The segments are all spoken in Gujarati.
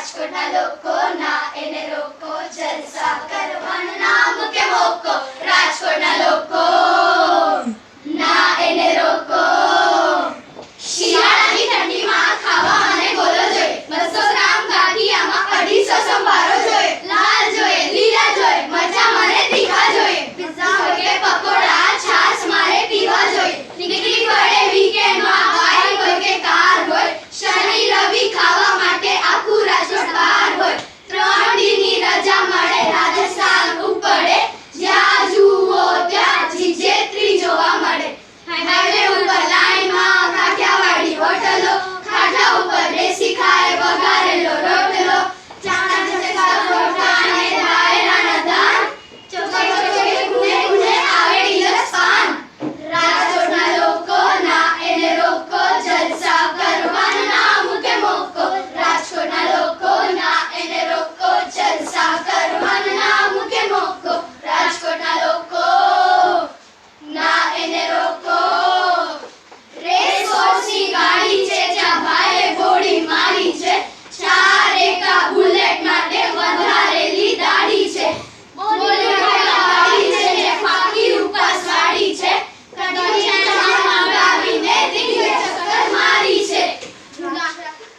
રાજકોટના લોકોના એને રોકો જલસા કરવાનો ના મૂકે મોકો રાજકોટના લોકો ના એને રોકો શિયાળાની ઠંડીમાં ખાવા અને ગોલો જોઈએ 200 ગ્રામ ગાંઠિયામાં 250 સંભારો જોઈએ લાલ જોઈએ લીલા જોઈએ મરચા મને તીખા જોઈએ પિઝા હોય કે પકોડા છાશ મારે પીવા જોઈએ નીકળી પડે વીકેન્ડમાં બાઈક હોય કે કાર હોય શનિ રવિ ખાવા માટે આખું રાજકોટ બહાર હોય 3 દીની રજા મળે રાજસ્થાન ઉપડે જ્યાં જુઓ ત્યાં જીજેત્રી જોવા મળે હાઈવે ઉપર લાઈનમાં કાઠિયાવાડી હોટલો ખાટલા ઉપર દેશી ખાય વઘારેલો રોટલો ચાના ચટકા રોટલા અને ડાયરાના દાન ચોકે ચોકે ખૂણે ખૂણે આવેલી લસપાન રાજકોટના લોકોના એને રોકો જલસા કરવાનો ના મૂકે મોકો રાજકોટના લોકોના એને રોકો જલસા કરવાનો ના મૂકે મોકો રાજકોટના લોકો ના એને રોકો રેસ કોર્સની ગાડી છે જ્યાં ભાઈએ ગોળી મારી છે 4 એકા બુલેટ માટે વધારેલી દાઢી છે બોલી ગાડી છે જે ફાકી ઉપાસ વાળી છે કડીમાં ગાવીને દિલે ચક્કર મારી છે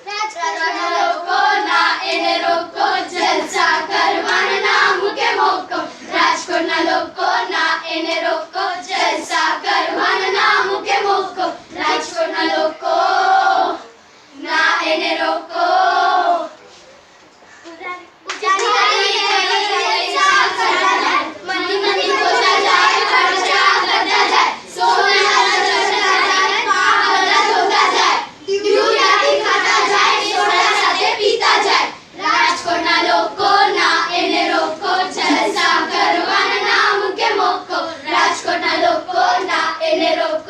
રાજકોટના લોકોના એને રોકો જલસા કરવાનો ના મૂકે મોકો રાજકોટના લોકોના એને રોકો જલસા કરવાનો ના મૂકે મોકો રાજકોટના લોકો ના એને રોકો રાજકોટના લોકોના એને રોકો જલસા કરવાનો ના મૂકે મોકો રાજકોટના લોકોના એને રોકો